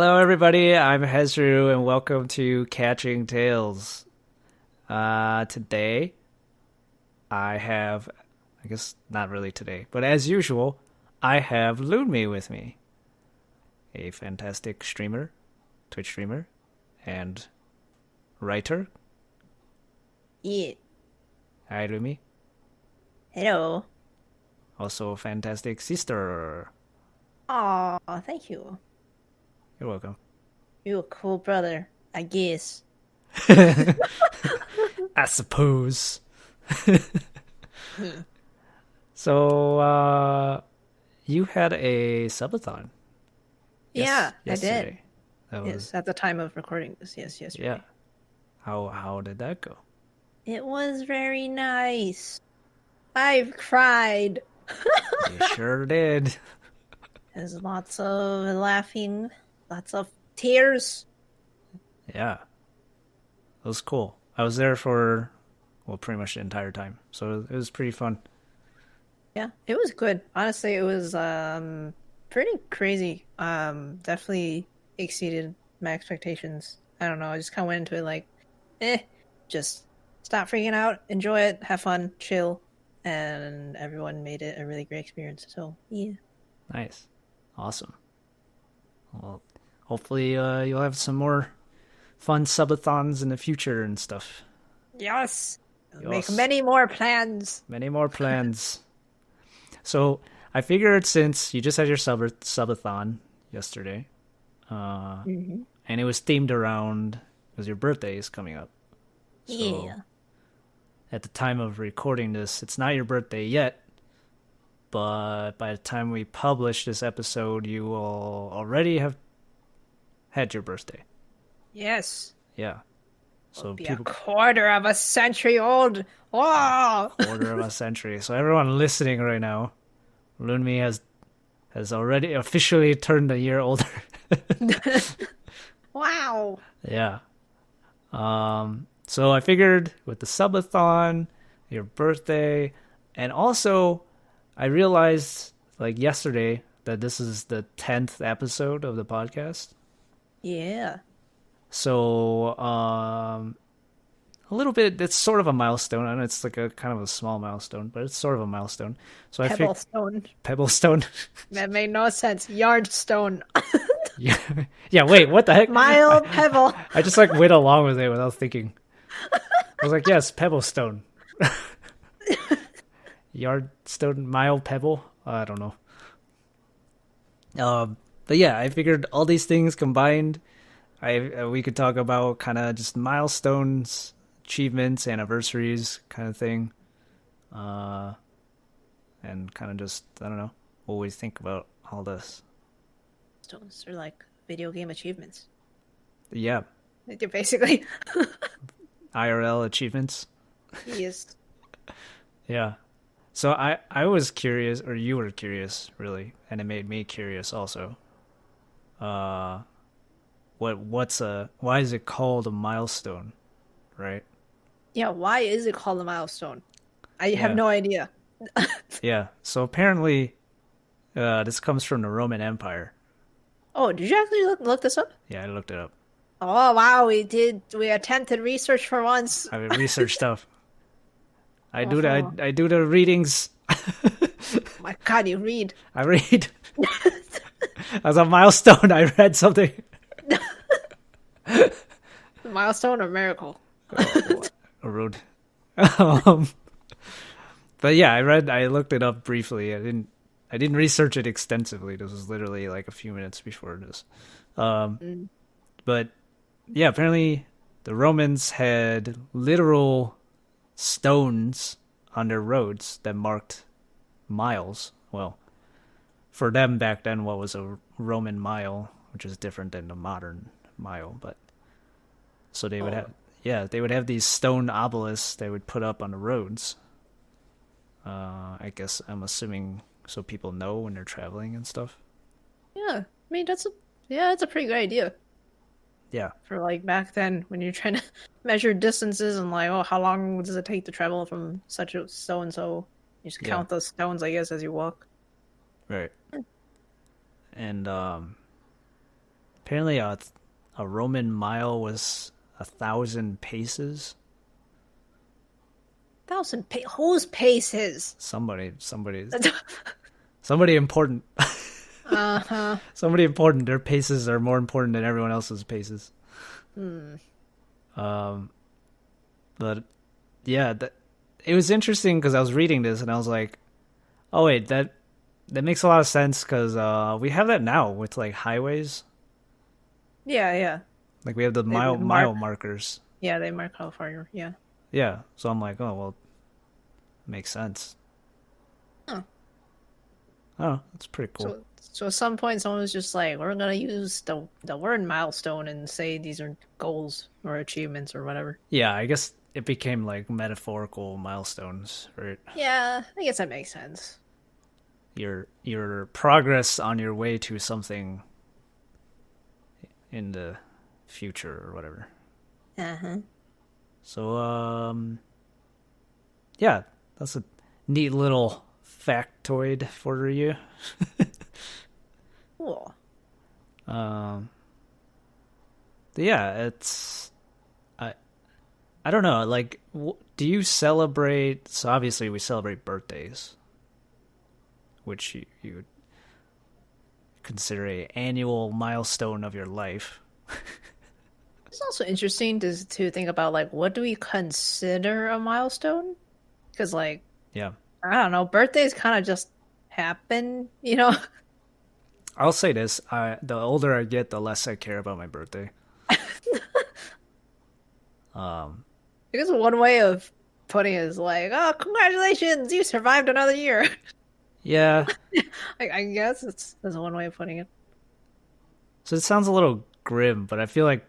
Hello, everybody. I'm Hezru, and welcome to Catching Tales. Today, I guess not really today, but as usual, I have Lunmie with me, a fantastic streamer, Twitch streamer, and writer. Yeah. Hi, Lunmie. Hello. Also a fantastic sister. Aw, thank you. You're welcome. You're a cool brother, I guess. I suppose. Hmm. So, you had a subathon. Yeah, I did. Yesterday. That Yes, was at the time of recording this. Yes, yesterday. yeah. How did that go? It was very nice. I've cried. You sure did. There's lots of laughing, lots of tears. Yeah, it was cool. I was there for pretty much the entire time, so it was pretty fun. Yeah, it was good. Honestly, it was pretty crazy. Definitely exceeded my expectations. I don't know, I just kind of went into it like, just stop freaking out, enjoy it, have fun, chill, and everyone made it a really great experience. So, yeah. Nice, awesome. Well, hopefully you'll have some more fun subathons in the future and stuff. Yes. Make Yes. many more plans. Many more plans. So I figured since you just had your subathon yesterday, Mm-hmm. and it was themed around because your birthday is coming up. So Yeah. at the time of recording this, it's not your birthday yet, but by the time we publish this episode, you will already have had your birthday. Yes. Yeah. So Be people a quarter of a century old. Oh! quarter of a century. So everyone listening right now, Lunmie has already officially turned a year older. Wow. Yeah. So I figured with the subathon, your birthday, and also I realized like yesterday that this is the 10th episode of the podcast. Yeah. So a little bit, it's sort of a milestone. I know it's like a kind of a small milestone, but it's sort of a milestone. So I figured Pebblestone. Pebblestone. That made no sense. Yardstone. Yeah. Yeah, wait, what the heck? Mile pebble. I just like went along with it without thinking. I was like, yes, Pebblestone. Yardstone, mile pebble. I don't know. But yeah, I figured all these things combined, we could talk about kind of just milestones, achievements, anniversaries, kind of thing, and kind of just I don't know what we think about all this. Stones are like video game achievements. Yeah, They're basically. IRL achievements. Yes. Yeah. So I was curious, or you were curious, really, and it made me curious also. Uh, why is it called a milestone, right? Yeah, why is it called a milestone? I have Yeah, no idea. yeah. So apparently, this comes from the Roman Empire. Oh, did you actually look this up? Yeah, I looked it up. Oh, wow, we did. We attempted research for once. I research stuff. Oh, I do the readings. my God, you read. I read. As a milestone, I read something. Milestone or miracle? Rude. Um, but yeah, I looked it up briefly. I didn't research it extensively. This was literally like a few minutes before this. Mm. But yeah, apparently the Romans had literal stones on their roads that marked miles. Well, for them back then, what was a Roman mile, which is different than the modern mile, but so they would Oh, have, yeah, they would have these stone obelisks they would put up on the roads. I guess I'm assuming so people know when they're traveling and stuff. yeah. I mean, that's a pretty good idea Yeah, for like back then when you're trying to measure distances and like, oh, how long does it take to travel from such a so and so? You just yeah, count those stones, I guess, as you walk. right. And Apparently, a Roman mile was 1,000 paces. Whose paces? Somebody important. Uh-huh. Somebody important. Their paces are more important than everyone else's paces. Hmm. But yeah, it was interesting because I was reading this and I was like, oh wait, that makes a lot of sense because we have that now with like highways. Yeah, yeah. Like we have the They mile markers. Yeah, they mark how far you're. Yeah. Yeah, so I'm like, oh well, makes sense. Huh. Oh, that's pretty cool. So at some point, someone was just like, "We're gonna use the word milestone and say these are goals or achievements or whatever." Yeah, I guess it became like metaphorical milestones, right? Yeah, I guess that makes sense. Your progress on your way to something in the future or whatever. Uh-huh. So yeah, that's a neat little factoid for you. Cool. Yeah, it's I don't know, like do you celebrate, so obviously we celebrate birthdays, which you would consider a annual milestone of your life. It's also interesting to think about like what do we consider a milestone? Because like Yeah. I don't know, birthdays kind of just happen, you know? I'll say this, the older I get, the less I care about my birthday. Because one way of putting it is like, oh, congratulations, you survived another year. Yeah. I guess that's one way of putting it. So it sounds a little grim, but I feel like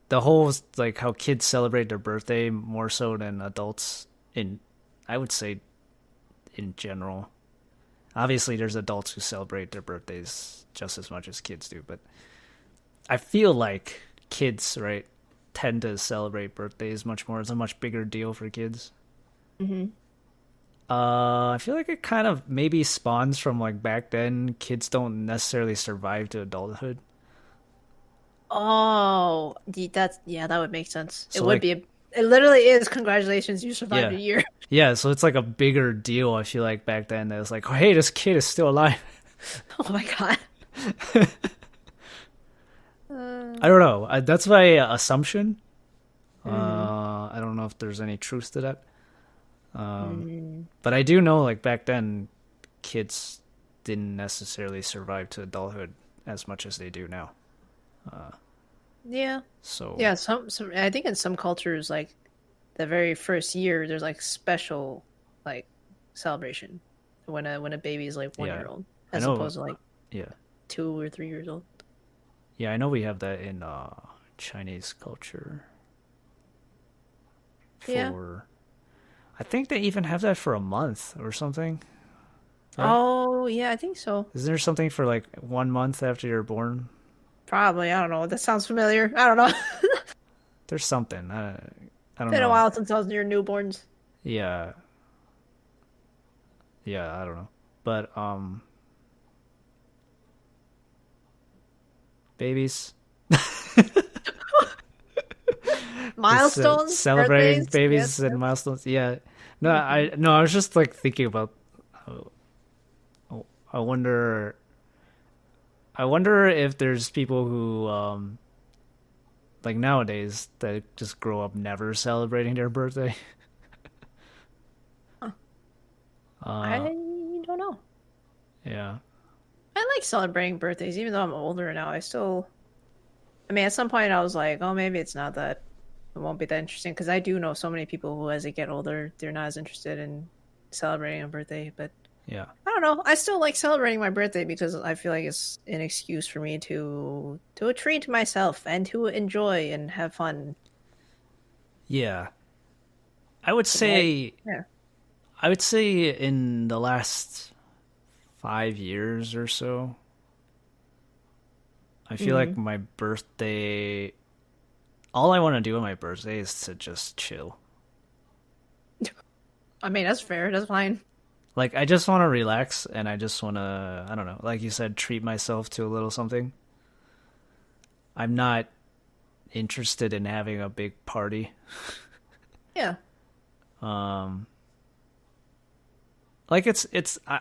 the whole like how kids celebrate their birthday more so than adults in, I would say, in general. Obviously there's adults who celebrate their birthdays just as much as kids do, but I feel like kids, right, tend to celebrate birthdays much more. It's a much bigger deal for kids. Mm-hmm. I feel like it kind of maybe spawns from like back then. Kids don't necessarily survive to adulthood. Oh, that would make sense. So It would like, be it literally is congratulations, you survived yeah, a year. yeah. So it's like a bigger deal. I feel like back then that was like, oh, hey, this kid is still alive. Oh my God. I don't know. That's my assumption. Mm-hmm. I don't know if there's any truth to that. Mm. But I do know, like back then, kids didn't necessarily survive to adulthood as much as they do now. Yeah. So Yeah, some I think in some cultures like the very first year there's like special like celebration when a baby is like 1 year old I as know. opposed to like Yeah, 2 or 3 years old. yeah. I know we have that in Chinese culture. Yeah. I think they even have that for a month or something. Right? Oh, yeah, I think so. Isn't there something for like 1 month after you're born? Probably. I don't know. That sounds familiar. I don't know. There's something. I don't Been a know. while since I was near newborns. Yeah. Yeah, I don't know. But babies. Milestones, Celebrating birthdays. babies Yes, and yes. milestones. Yeah. No, I was just like thinking about I wonder if there's people who like nowadays that just grow up never celebrating their birthday. Huh. I don't know. Yeah. I like celebrating birthdays, even though I'm older now. I mean, at some point I was like, oh, maybe it's not that, it won't be that interesting. Because I do know so many people who, as they get older, they're not as interested in celebrating a birthday. But Yeah. I don't know. I still like celebrating my birthday because I feel like it's an excuse for me to treat myself and to enjoy and have fun. Yeah. I would say Yeah. I would say in the last 5 years or so, I feel like my birthday, all I want to do on my birthday is to just chill. I mean, that's fair. That's fine. Like, I just want to relax and I just want to, I don't know, like you said, treat myself to a little something. I'm not interested in having a big party. Yeah. Um, like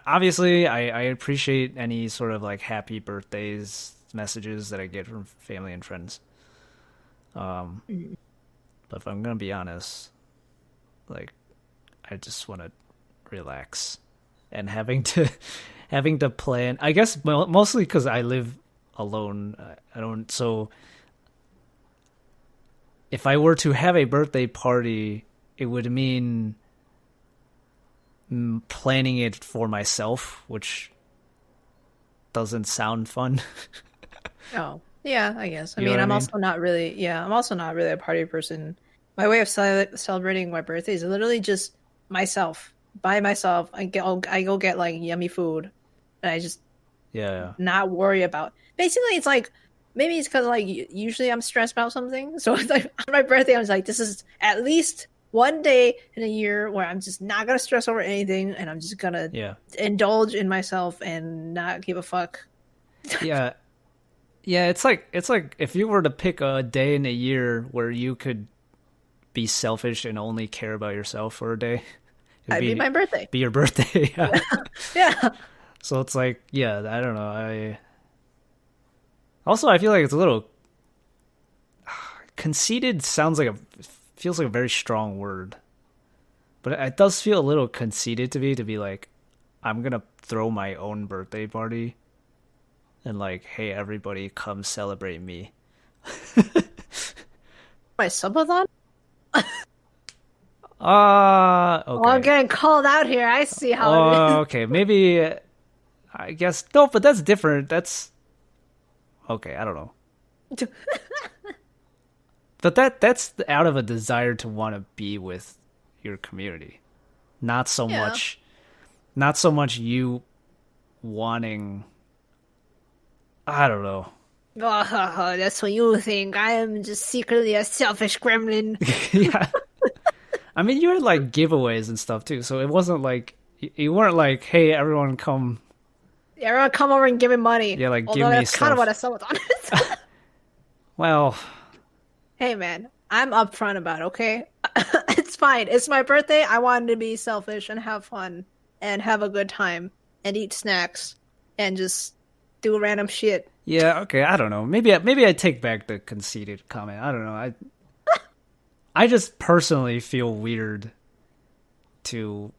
obviously I appreciate any sort of like happy birthdays messages that I get from family and friends. Um, Mhm. but if I'm gonna be honest, like I just want to relax, and having to plan. I guess mostly because I live alone. I don't. So if I were to have a birthday party, it would mean planning it for myself, which doesn't sound fun. Oh, yeah, I guess. I You know mean, what I mean? I'm also not really a party person. My way of celebrating my birthday is literally just myself, by myself. I go get like yummy food, and I just Yeah, not worry about. Basically, it's like maybe it's because like usually I'm stressed about something, so it's like on my birthday I was like, this is at least one day in a year where I'm just not gonna stress over anything, and I'm just gonna yeah, indulge in myself and not give a fuck. yeah, yeah. It's like if you were to pick a day in a year where you could be selfish and only care about yourself for a day, it'd I'd be my birthday. be your birthday. Yeah. Yeah. So it's like, yeah, I don't know. I feel like it's a little conceited. Feels like a very strong word, but it does feel a little conceited to me to be like, I'm gonna throw my own birthday party and like, hey, everybody, come celebrate me. My subathon? Oh, I'm Okay. getting called out here. I see how it is. Okay, maybe I guess no, but that's different. That's okay. I don't know. But that's out of a desire to want to be with your community, not so Yeah. much, not so much you wanting. I don't know. Oh, that's what you think. I am just secretly a selfish gremlin. Yeah, I mean, you had like giveaways and stuff too, so it wasn't like you weren't like, "Hey, everyone, come, Everyone come over and give me money. yeah, like give Although me that's kind of what stuff." a subathon is. Well, Hey, man. I'm upfront about it, okay? It's fine. It's my birthday. I wanted to be selfish and have fun and have a good time and eat snacks and just do random shit. yeah, okay, I don't know. Maybe I take back the conceited comment. I don't know. I just personally feel weird to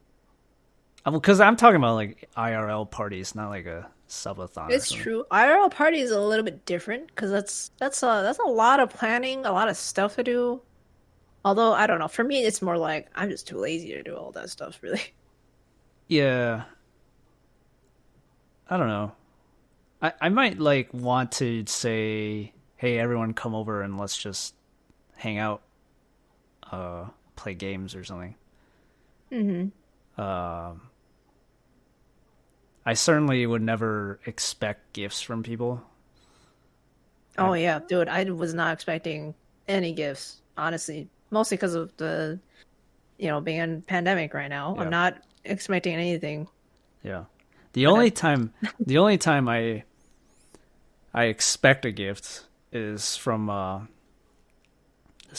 because I'm talking about like IRL parties, not like a subathon or It's something. true. IRL party is a little bit different because that's a lot of planning, a lot of stuff to do. Although I don't know, for me it's more like I'm just too lazy to do all that stuff, really. Yeah, I don't know. I might like want to say, hey, everyone, come over and let's just hang out, play games or something. Hmm. Um, I certainly would never expect gifts from people. Oh I, yeah, dude, I was not expecting any gifts, honestly. Mostly because of the, being in pandemic right now. I'm yeah, not expecting anything. yeah. The But only time, the only time I expect a gift is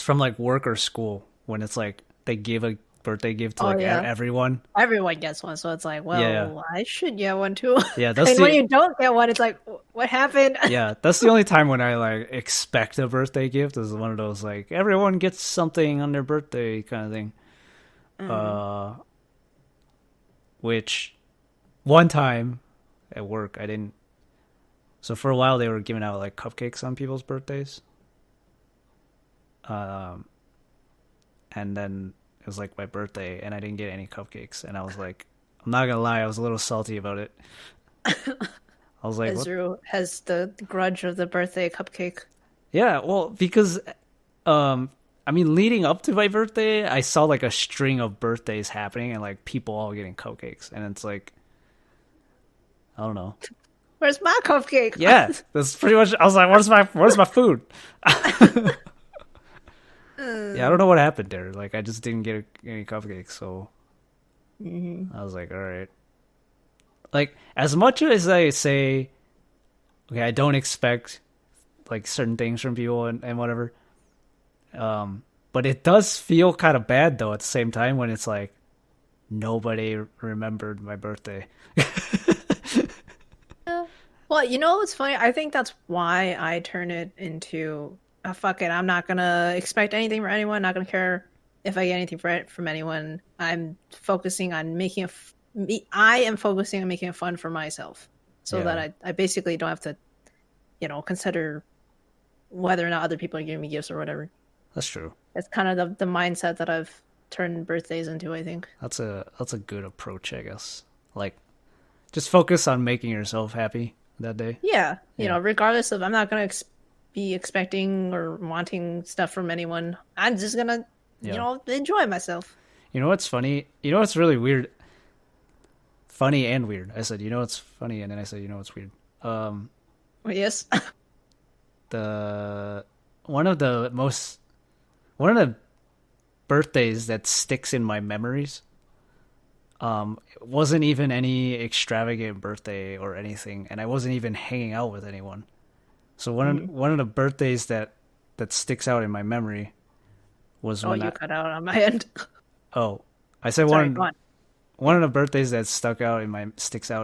from like work or school when it's like they give a birthday gift to oh like yeah, everyone. everyone gets one, so it's like, Yeah, well, I should get one too. yeah. That's And when the you don't get one, it's like, what happened? yeah. That's the only time when I like expect a birthday gift is one of those like everyone gets something on their birthday kind of thing. Mm. Uh, which one time at work I didn't. So for a while they were giving out like cupcakes on people's birthdays. Um, and then it was like my birthday and I didn't get any cupcakes and I was like, I'm not gonna lie, I was a little salty about it. I was like, what? Hezru has the grudge of the birthday cupcake. Yeah, well, because I mean, leading up to my birthday, I saw like a string of birthdays happening and like people all getting cupcakes, and it's like, I don't know. Where's my cupcake? Yeah, that's pretty much. I was like, where's my food? Yeah, I don't know what happened there. Like, I just didn't get any cupcakes, so Mhm. I was like, all right. like as much as I say, okay, I don't expect like certain things from people and whatever. But it does feel kind of bad though at the same time when it's like nobody remembered my birthday. Yeah. Well, you know what's funny? I think that's why I turn it into fuck it. I'm not gonna expect anything from anyone. Not gonna care if I get anything from anyone. I'm focusing on making I am focusing on making it fun for myself, so that Yeah, I basically don't have to, consider whether or not other people are giving me gifts or whatever. that's true. It's kind of the mindset that I've turned birthdays into, I think. That's a good approach, I guess. Like just focus on making yourself happy that day. Yeah, Yeah. regardless of, I'm not gonna be expecting or wanting stuff from anyone. I'm just gonna, Yeah. enjoy myself. You know what's funny? You know what's really weird? Funny and weird. I said, you know what's funny, and then I said, you know what's weird. Well, yes. The one of the most one of the birthdays that sticks in my memories. It wasn't even any extravagant birthday or anything, and I wasn't even hanging out with anyone. So Mhm. one of the birthdays that sticks out in my memory was Oh, when you I cut out on my end. oh I said Sorry, go on. one of the birthdays that sticks out in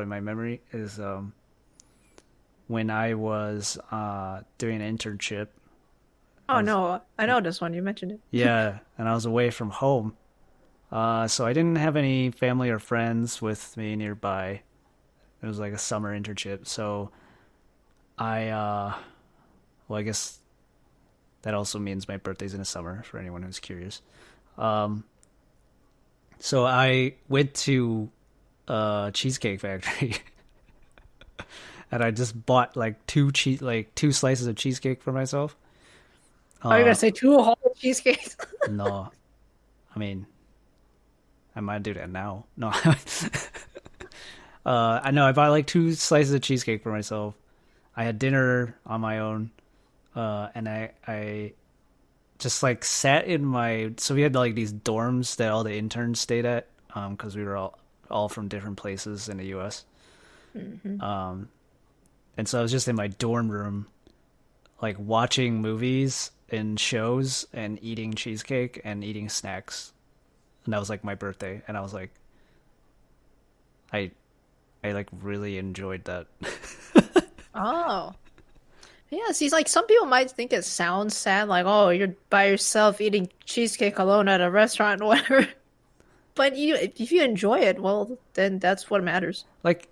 my memory is when I was doing an internship. I Oh was no, I know this one. You mentioned it. Yeah, and I was away from home. So I didn't have any family or friends with me nearby. It was like a summer internship. So well, I guess that also means my birthday's in the summer for anyone who's curious. Um, so I went to a cheesecake factory and I just bought like two slices of cheesecake for myself. Oh, you're gonna Uh, say two whole cheesecakes? no, I mean, I might do that now. No, I know I bought like two slices of cheesecake for myself. I had dinner on my own, and I just like sat in my. So we had like these dorms that all the interns stayed at, because we were all from different places in the U.S. Hmm. Um, and so I was just in my dorm room, like watching movies and shows and eating cheesecake and eating snacks, and that was like my birthday, and I was like, I I like really enjoyed that. Oh, yeah. See, like some people might think it sounds sad, like, oh, you're by yourself eating cheesecake alone at a restaurant or whatever. But if you enjoy it, well, then that's what matters. Like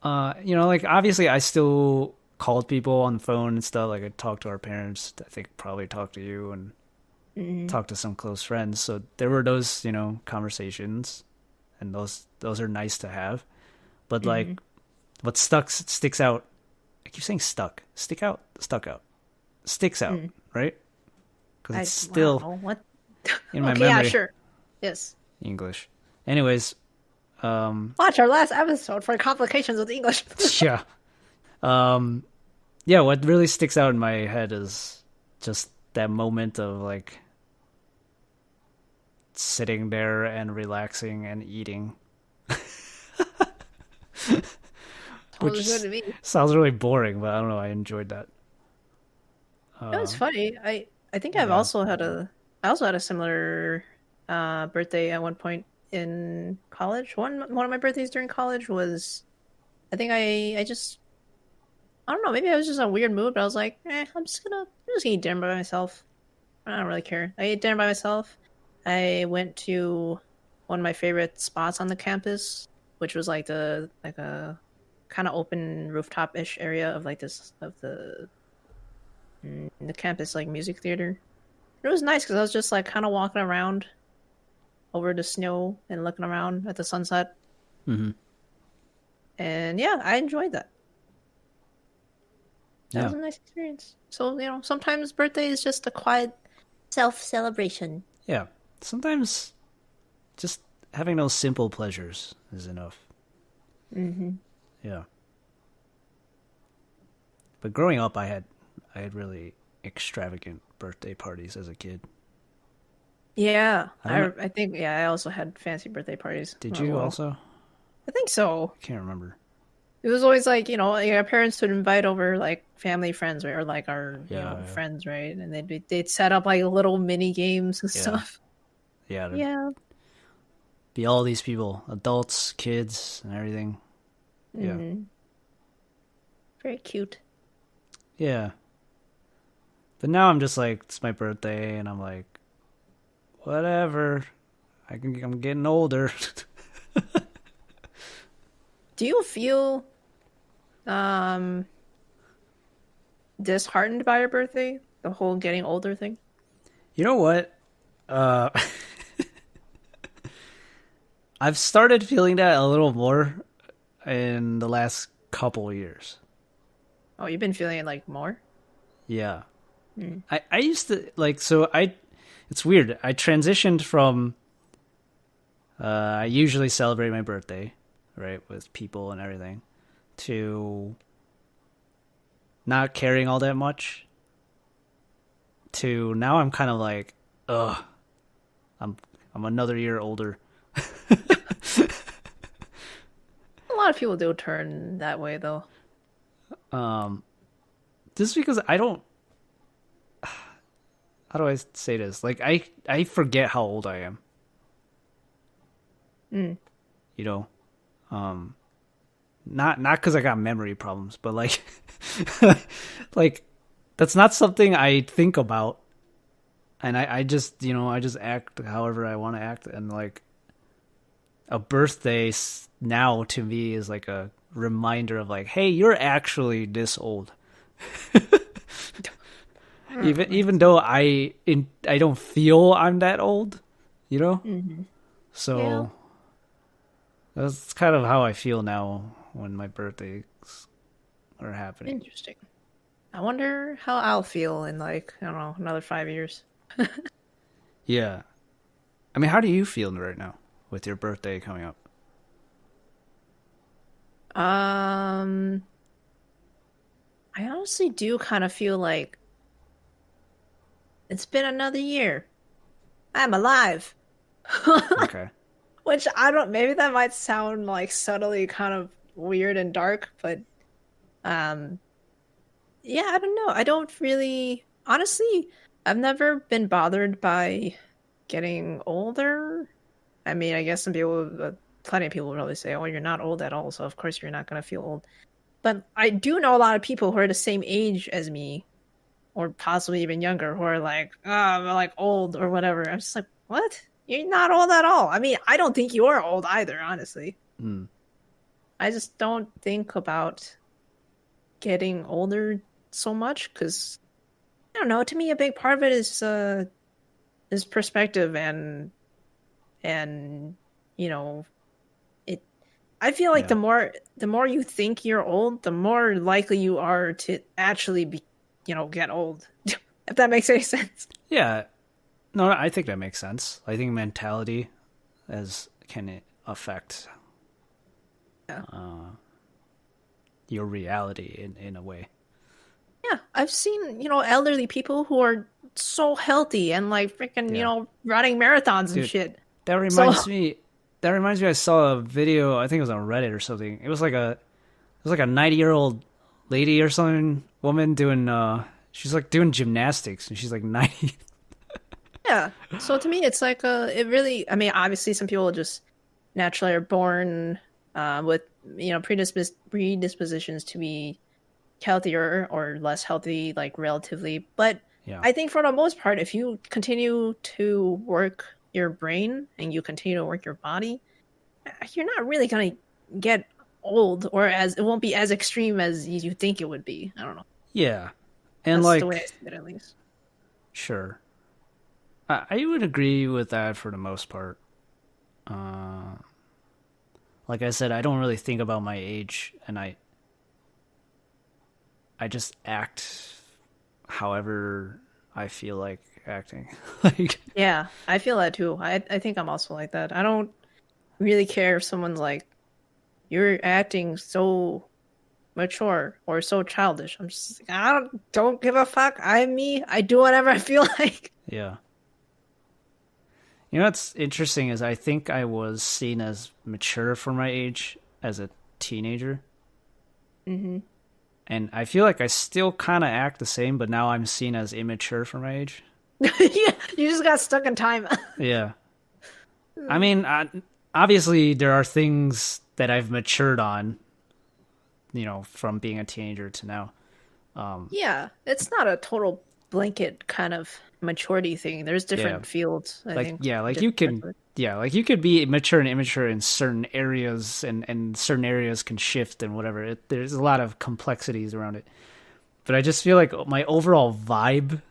like obviously I still called people on the phone and stuff. Like I talked to our parents. I think probably talked to you and Hmm. talked to some close friends. So there were those, conversations, and those are nice to have. But like, Hmm. what sticks out. I keep saying stuck out, sticks out, right? Because it's still Wow, what? in my Okay, yeah, memory. sure. Yes. English. Anyways, Watch our last episode for complications with English. yeah, um, yeah. What really sticks out in my head is just that moment of like sitting there and relaxing and eating, which Sounds good to me. sounds really boring, but I don't know. I enjoyed that. It was funny. I think Yeah. I also had a similar birthday at one point in college. One of my birthdays during college was, I think I just, I don't know, maybe I was just in a weird mood, but I was like, I'm just gonna eat dinner by myself. I don't really care. I ate dinner by myself. I went to one of my favorite spots on the campus, which was like a kind of open rooftop-ish area of like this of the campus like music theater. It was nice because I was just like kind of walking around over the snow and looking around at the sunset. Hmm. And yeah, I enjoyed that. That Yeah. was a nice experience. So, sometimes birthday is just a quiet self celebration. Yeah. Sometimes just having those simple pleasures is enough. Hmm. Yeah. But growing up, I had really extravagant birthday parties as a kid. Yeah, I don't know. I think, yeah, I also had fancy birthday parties. Did Oh, you well, also? I think so. I can't remember. It was always like, like our parents would invite over like family friends, right? Or like our, Yeah, friends, right? And they'd set up like little mini games and yeah, stuff. yeah. There'd Yeah. be all these people, adults, kids, and everything. Yeah, Mm, very cute. yeah. But now I'm just like, it's my birthday, and I'm like, whatever. I'm getting older. Do you feel um disheartened by your birthday? The whole getting older thing? You know what? Uh, I've started feeling that a little more in the last couple years. Oh, you've been feeling it like more? Yeah. Mm. I used to like so I it's weird. I transitioned from I usually celebrate my birthday, right, with people and everything, to not caring all that much, to now I'm kind of like, ugh, I'm I'm another year older. A lot of people do turn that way though. Um just because I don't, how do I say this? Like I forget how old I am, Mm. you know. Um not cuz I got memory problems, but like like that's not something I think about, and I just, I just act however I want to act, and like a birthday now to me is like a reminder of like, hey, you're actually this old. Even though I don't feel I'm that old, you know? Mm-hmm. Yeah. So that's kind of how I feel now when my birthdays are happening. Interesting. I wonder how I'll feel in like, I don't know, another 5 years. Yeah. I mean, how do you feel right now with your birthday coming up? Um, I honestly do kind of feel like it's been another year. I'm alive. Okay. Which I don't, maybe that might sound like subtly kind of weird and dark, but um yeah, I don't know. I don't really, honestly, I've never been bothered by getting older. I mean, I guess plenty of people will probably say, "Oh, you're not old at all, so of course you're not gonna feel old." But I do know a lot of people who are the same age as me, or possibly even younger, who are like, "Oh, I'm like old or whatever." I'm just like, "What? You're not old at all." I mean, I don't think you are old either, honestly. Hmm. I just don't think about getting older so much because I don't know. To me, a big part of it is perspective and you know it. I feel like Yeah. the more you think you're old, the more likely you are to actually be get old. If that makes any sense. Yeah. No, I think that makes sense. I think mentality as can affect Yeah, your reality in a way. yeah. I've seen elderly people who are so healthy and like freaking Yeah. running marathons and Dude, shit. that So reminds me that reminds me I saw a video, I think it was on Reddit or something. It was like a 90-year-old lady or something, woman doing she's like doing gymnastics, and she's like 90. yeah. So to me, it's like it really. I mean, obviously, some people just naturally are born with predispositions to be healthier or less healthy, like relatively. But Yeah. I think for the most part, if you continue to work your brain and you continue to work your body, you're not really gonna get old, or as it won't be as extreme as you think it would be. I don't know. Yeah. And That's the way I like, see it, at least. sure. I would agree with that for the most part. Uh like I said, I don't really think about my age, and I just act however I feel like acting. Like, Yeah, I feel that too. I think I'm also like that. I don't really care if someone's like, you're acting so mature or so childish. I'm just like, I don't give a fuck. I'm me. I do whatever I feel like. yeah. You know what's interesting is I think I was seen as mature for my age as a teenager. Hmm. And I feel like I still kind of act the same, but now I'm seen as immature for my age. Yeah, you just got stuck in time. Yeah. I mean, obviously, there are things that I've matured on, from being a teenager to now. Yeah, it's not a total blanket kind of maturity thing. There's Yeah. different fields, I Like, think. yeah, like you Different parts can, of it. yeah, like you could be mature and immature in certain areas, and certain areas can shift and whatever. There's a lot of complexities around it. But I just feel like my overall vibe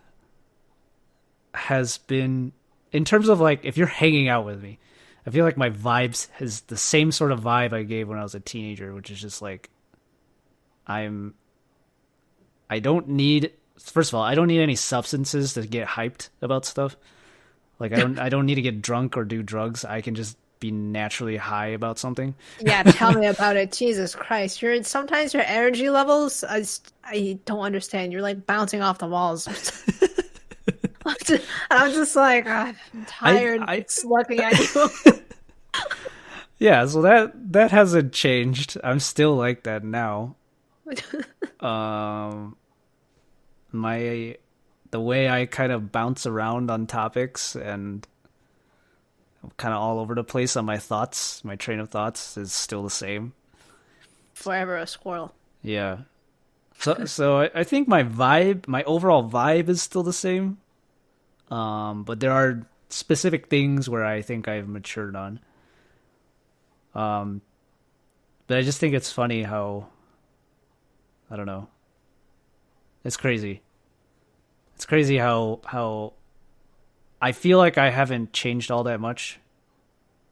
has been, in terms of like, if you're hanging out with me, I feel like my vibes has the same sort of vibe I gave when I was a teenager, which is just like I'm I don't need first of all, I don't need any substances to get hyped about stuff. Like I don't need to get drunk or do drugs. I can just be naturally high about something. Yeah, tell me about it. Jesus Christ. Sometimes your energy levels, I don't understand. You're like bouncing off the walls. I'm just like, "Ah, I'm I tired I just looking at you." Yeah, so that hasn't changed. I'm still like that now. Um my the way I kind of bounce around on topics and I'm kind of all over the place on my thoughts, my train of thoughts is still the same. Forever a squirrel. Yeah. So I think my overall vibe is still the same. But there are specific things where I think I've matured on. Um, but I just think it's funny how I don't know. It's crazy. It's crazy how I feel like I haven't changed all that much.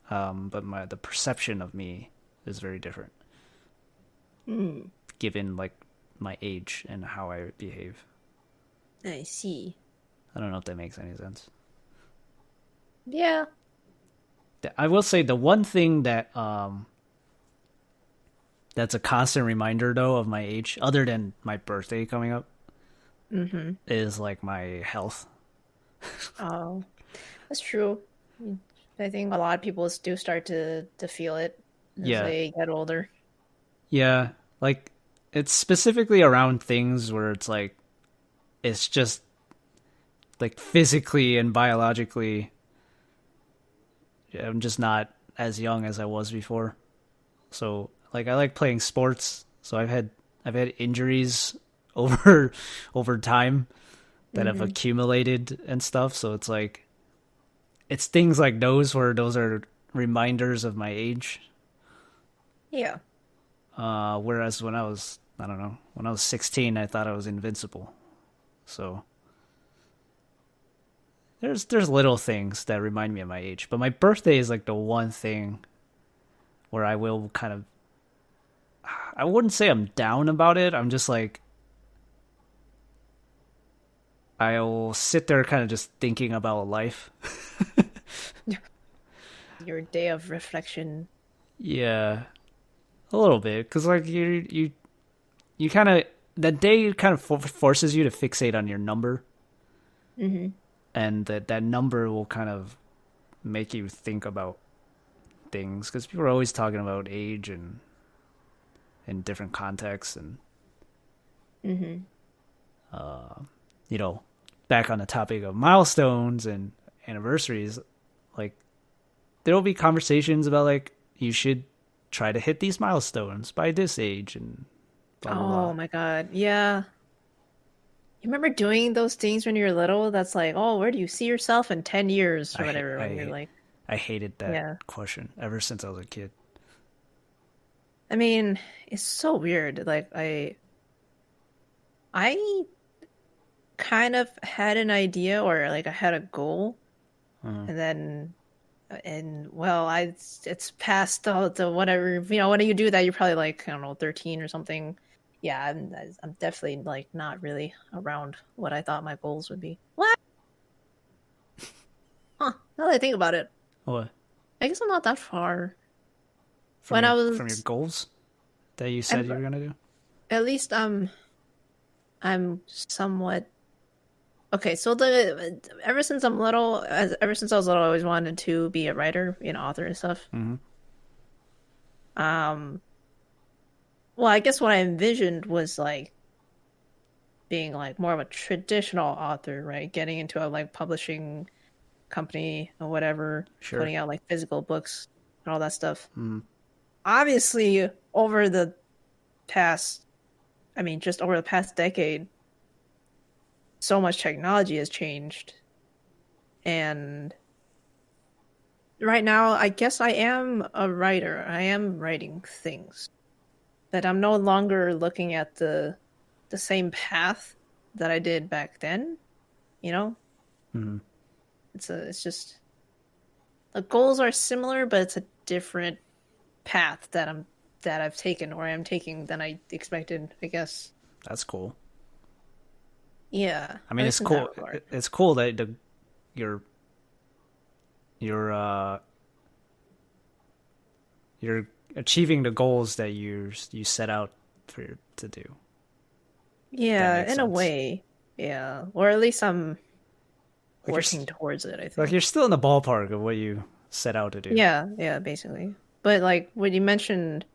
But the perception of me is very different Hmm. given like my age and how I behave. I see. I don't know if that makes any sense. Yeah. I will say the one thing that that's a constant reminder though of my age, other than my birthday coming up, Mm-hmm. is like my health. Oh, that's true. I think a lot of people do start to feel it as Yeah. they get older. Yeah. Like it's specifically around things where it's like it's just like physically and biologically I'm just not as young as I was before. So like I like playing sports. So I've had injuries over over time that have Hmm. accumulated and stuff. So it's like it's things like those where those are reminders of my age. Yeah. Whereas when I don't know, when I was 16, I thought I was invincible. So there's little things that remind me of my age, but my birthday is like the one thing where I will kind of I wouldn't say I'm down about it. I'm just like I'll sit there kind of just thinking about life. Your day of reflection. Yeah, a little bit cuz like you kind of that day kind of forces you to fixate on your number Hmm. and that number will kind of make you think about things cuz people are always talking about age and in different contexts and Hmm. you know, back on the topic of milestones and anniversaries, like there will be conversations about like you should try to hit these milestones by this age and blah blah blah. Oh my God. Yeah. You remember doing those things when you were little? That's like, oh, where do you see yourself in 10 years or I ha- whatever when you're I like, I hated that yeah. question ever since I was a kid. I mean, it's so weird. Like I kind of had an idea or like I had a goal Uh, and then and well, it's past the whatever, when do you do that? You're probably like, I don't know, 13 or something. Yeah, I'm definitely like not really around what I thought my goals would be. What? Huh. Now that I think about it, what I guess I'm not that far. from When I your was, goals that you said I'm you were gonna do? at least I'm somewhat Okay, so the ever since I'm little, ever since I was little, I always wanted to be a writer, author and stuff. Hmm. Um, well, I guess what I envisioned was like being like more of a traditional author, right? Getting into a like publishing company or whatever, Sure. putting out like physical books and all that stuff. Hmm. Obviously, over the past, I mean, just over the past decade, so much technology has changed. And right now, I guess I am a writer. I am writing things, but I'm no longer looking at the same path that I did back then, you know? Hmm. It's just the goals are similar, but it's a different path that I've taken or I'm taking than I expected, I guess. That's cool. Yeah, I mean, at it's least in that cool. regard. It's cool that you're you're uh you're achieving the goals that you set out to do. That Yeah, makes in a sense. way. Yeah, or at least I'm Like you're working towards it, I like think. you're still in the ballpark of what you set out to do. Yeah, yeah, basically. But like when you mentioned,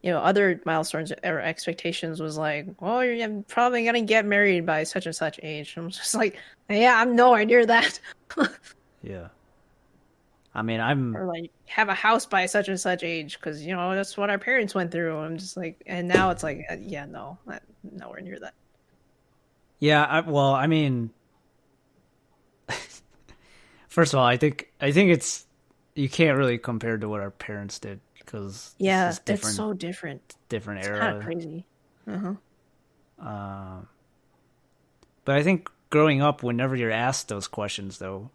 other milestones or expectations was like, well, I'm probably gonna get married by such and such age. I'm just like, yeah, I'm nowhere near that. Yeah. I mean, I'm Or like have a house by such and such age because that's what our parents went through. I'm just like, and now it's like, yeah, no, nowhere near that. yeah. Well, I mean, first of all, I think it's you can't really compare to what our parents did because this Yeah, is it's different so different. different It's kind of era. crazy. Uh-huh. Um, but I think growing up, whenever you're asked those questions, though,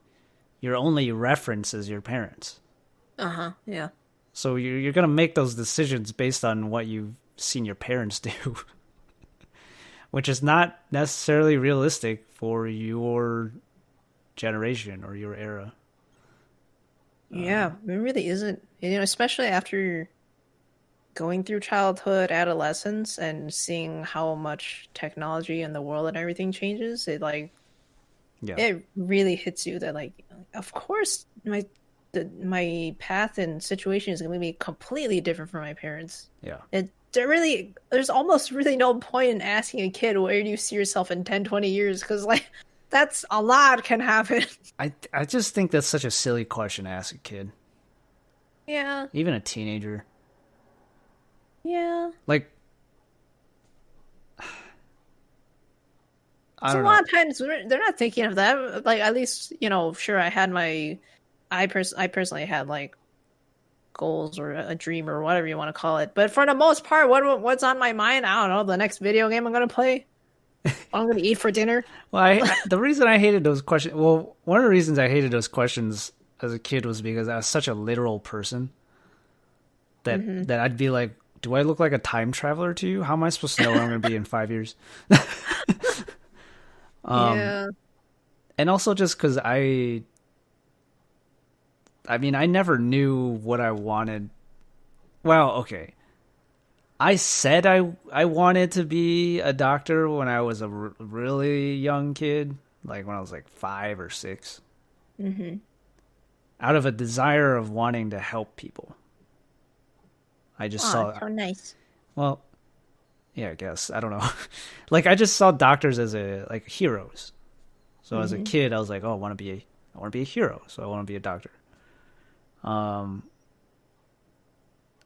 your only reference is your parents. Uh-huh. Yeah. So you're gonna make those decisions based on what you've seen your parents do, which is not necessarily realistic for your generation or your era. Yeah, it really isn't. Especially after going through childhood, adolescence, and seeing how much technology and the world and everything changes, Yeah, it really hits you that like, of course, my path and situation is going to be completely different from my parents. yeah. There's almost really no point in asking a kid where do you see yourself in 10, 20 years because like that's a lot can happen. I just think that's such a silly question to ask a kid, Yeah, even a teenager. yeah. Like, I So a don't lot know. of times they're not thinking of that. Like at least sure, I personally had like goals or a dream or whatever you want to call it. But for the most part, what's on my mind? I don't know. The next video game I'm gonna play. What I'm gonna eat for dinner. Well, the reason I hated those questions. Well, one of the reasons I hated those questions as a kid was because I was such a literal person that Hmm. that I'd be like, "Do I look like a time traveler to you? How am I supposed to know where I'm going to be in 5 years?" Um, Yeah. and also just because I mean, I never knew what I wanted. Well, okay. I said I wanted to be a doctor when I was a really young kid, like when I was like 5 or 6, Hmm. out of a desire of wanting to help people. I just Oh, saw, it's so nice. well, yeah, I guess I don't know. Like I just saw doctors as like heroes. So as a Hmm. kid, I was like, oh, I want to be a hero, so I want to be a doctor. Um,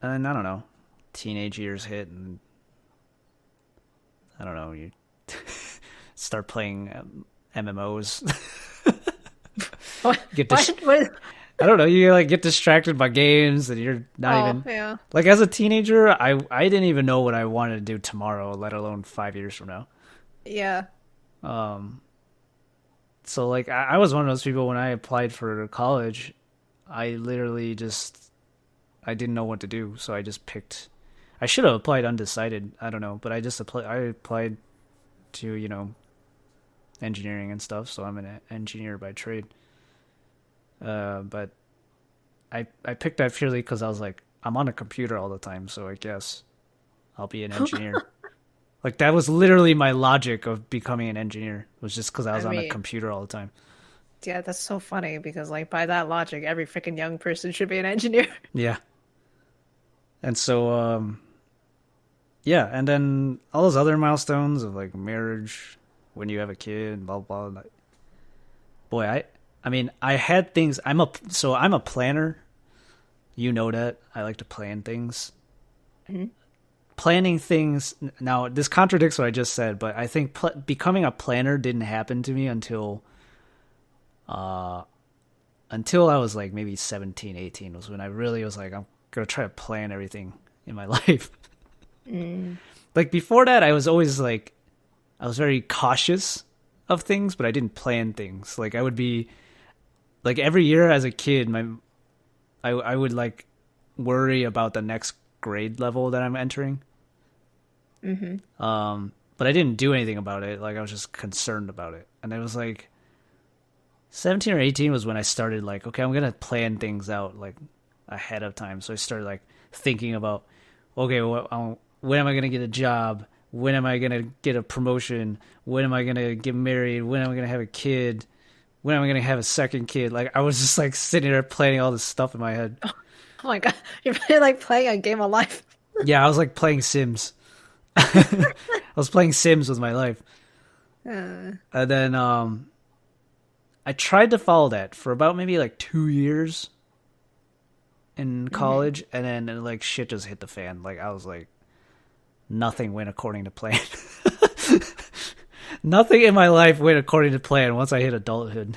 and then I don't know, teenage years hit, and I don't know, you start playing MMOs. What? get What? dis- What? I don't know, you like get distracted by games, and you're not Oh, even yeah. like as a teenager. I didn't even know what I wanted to do tomorrow, let alone 5 years from now. Yeah. Um, so like I was one of those people when I applied for college. I literally just I didn't know what to do, so I just picked. I should have applied undecided. I don't know, but I just applied. I applied to engineering and stuff, so I'm an engineer by trade. But I picked that purely because I was like I'm on a computer all the time, so I guess I'll be an engineer. Like that was literally my logic of becoming an engineer. It was just because I I was on a mean, computer all the time. yeah, that's so funny because like by that logic, every freaking young person should be an engineer. Yeah. And so yeah, and then all those other milestones of like marriage, when you have a kid, blah blah. Blah. Boy, I mean, I had things. I'm a planner. You know that I like to plan things. Mhm. Planning things. Now, this contradicts what I just said, but I think becoming a planner didn't happen to me uh until I was like maybe 17, 18 was when I really was like I'm going to try to plan everything in my life. Mm. Like before that I was always like I was very cautious of things, but I didn't plan things. Like I would be like every year as a kid, I would like worry about the next grade level that I'm entering. Hmm. But I didn't do anything about it. Like I was just concerned about it, and it was like 17 or 18 was when I started like, okay, I'm gonna plan things out like ahead of time. So I started like thinking about, okay, when am I gonna get a job? When am I gonna get a promotion? When am I gonna get married? When am I gonna have a kid? When am I gonna have a second kid? Like I was just like sitting there planning all this stuff in my head. Oh my God, you're really like playing a game of life. Yeah, I was like playing Sims. I was playing Sims with my life. Uh, And then I tried to follow that for about maybe like 2 years in mhm. college, and then like shit just hit the fan. Like I was like, nothing went according to plan. Nothing in my life went according to plan once I hit adulthood.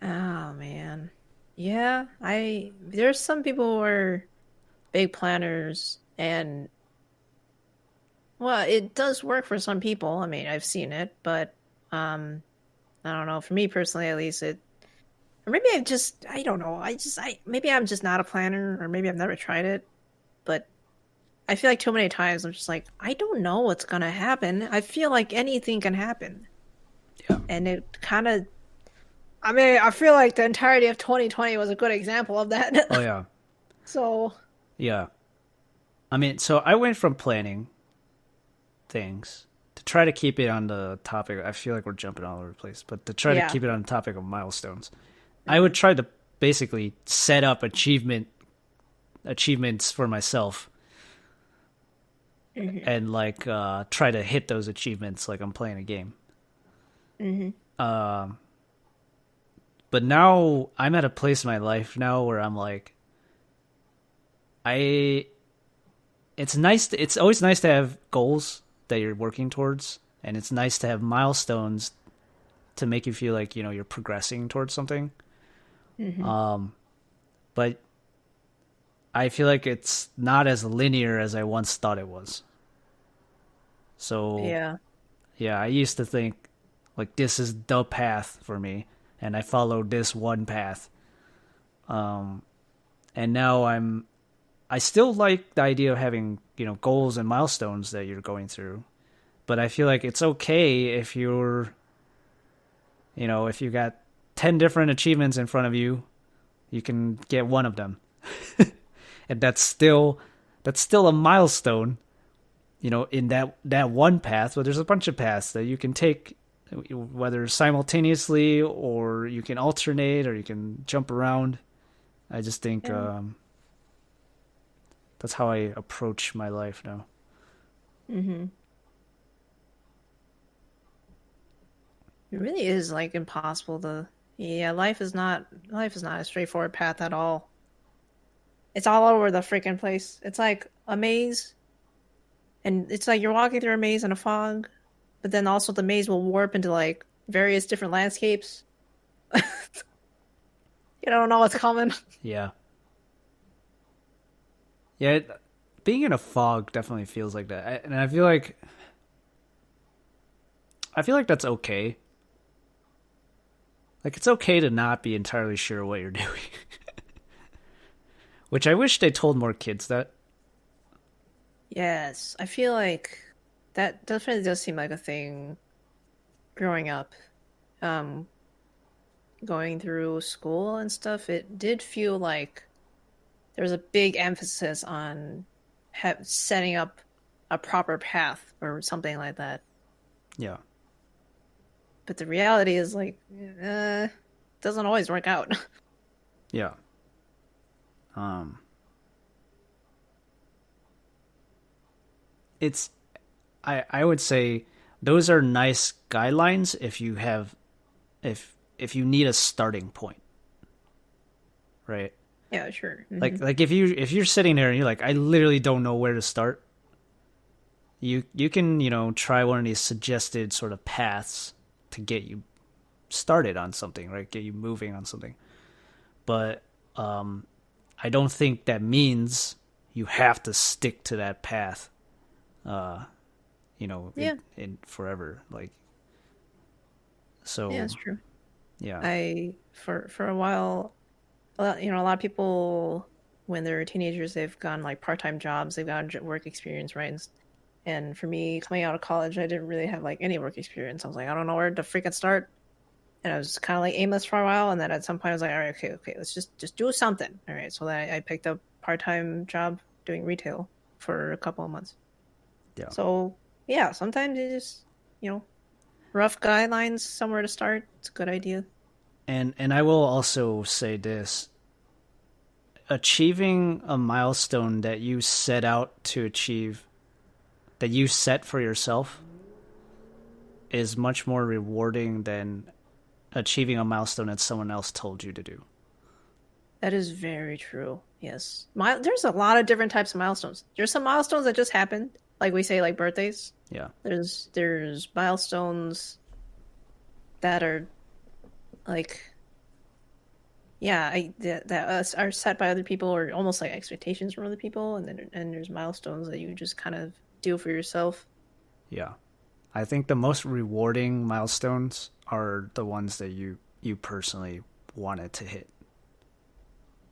Oh man. Yeah, I there's some people who are big planners and well, it does work for some people. I mean, I've seen it, but um I don't know, for me personally at least it or maybe I don't know. I maybe I'm just not a planner or maybe I've never tried it, but I feel like too many times I'm just like I don't know what's going to happen. I feel like anything can happen. Yeah. And it kind of I mean, I feel like the entirety of 2020 was a good example of Oh that. yeah. So, Yeah. I mean, so I went from planning things to try to keep it on the topic. I feel like we're jumping all over the place, but to try to yeah. keep it on the topic of milestones, I would Hmm. try to basically set up achievements for myself Hmm. and like try to hit those achievements like I'm playing a game. Hmm. Um, but now I'm at a place in my life now where I'm like, I. It's nice. It's always nice to have goals that you're working towards, and it's nice to have milestones to make you feel like you're progressing towards something. Hmm. Um, but I feel like it's not as linear as I once thought it was. So Yeah. yeah, I used to think like this is the path for me, and I followed this one path. Um, and now I still like the idea of having goals and milestones that you're going through, but I feel like it's okay if if you got 10 different achievements in front of you, you can get one of them. And that's still a milestone, in that one path, but there's a bunch of paths that you can take, whether simultaneously or you can alternate or you can jump around. I just think Yeah. that's how I approach my life now. Hmm. It really is like impossible to. Yeah, life is not a straightforward path at all. It's all over the freaking place. It's like a maze, and it's like you're walking through a maze in a fog, but then also the maze will warp into like various different landscapes. You don't know what's coming. Yeah. Yeah, being in a fog definitely feels like that. And I feel like that's okay. Like it's okay to not be entirely sure what you're doing. Which I wish they told more kids that. Yes, I feel like that definitely does seem like a thing growing up. Um, Going through school and stuff, it did feel like there was a big emphasis on setting up a proper path or something like that. Yeah. But the reality is like, doesn't always work out. Yeah. Um, it's I would say those are nice guidelines if you have if you need a starting point, right? Yeah, sure. Like if you're sitting there and you're like, I literally don't know where to start, you can, try one of these suggested sort of paths to get you started on something, right? Get you moving on something. But I don't think that means you have to stick to that path, uh, Yeah, in forever. Like, so, yeah, it's true. yeah, I for a while, a lot of people when they're teenagers, they've gone like part-time jobs, they've got work experience, right? And for me, coming out of college, I didn't really have like any work experience. I was like, I don't know where to freaking start, and I was kind of like aimless for a while. And then at some point, I was like, all right, okay, let's just do something. All right, so then I picked up part-time job doing retail for a couple of months. yeah. So yeah, sometimes you just you know rough guidelines somewhere to start. It's a good idea. And I will also say this: achieving a milestone that you set out to achieve, that you set for yourself, is much more rewarding than achieving a milestone that someone else told you to do. That is very true. Yes. There's a lot of different types of milestones. There's some milestones that just happen, like we say, like birthdays. Yeah, There's milestones that are like yeah, that are set by other people or almost like expectations from other people, and there's milestones that you just kind of do for yourself. yeah. I think the most rewarding milestones are the ones that you personally wanted to hit.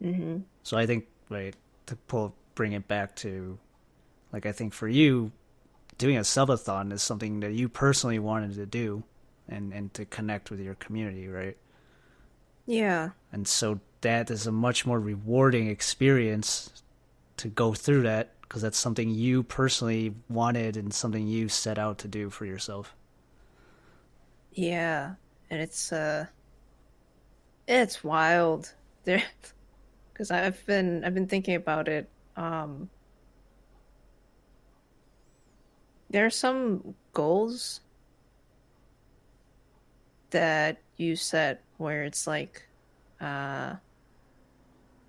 Hmm. So I think, right, bring it back to, like, I think for you, doing a subathon is something that you personally wanted to do, and to connect with your community, right? Yeah. And so that is a much more rewarding experience to go through that, because that's something you personally wanted and something you set out to do for yourself. Yeah. And it's wild. There because I've been thinking about it. There are some goals that you set where it's like uh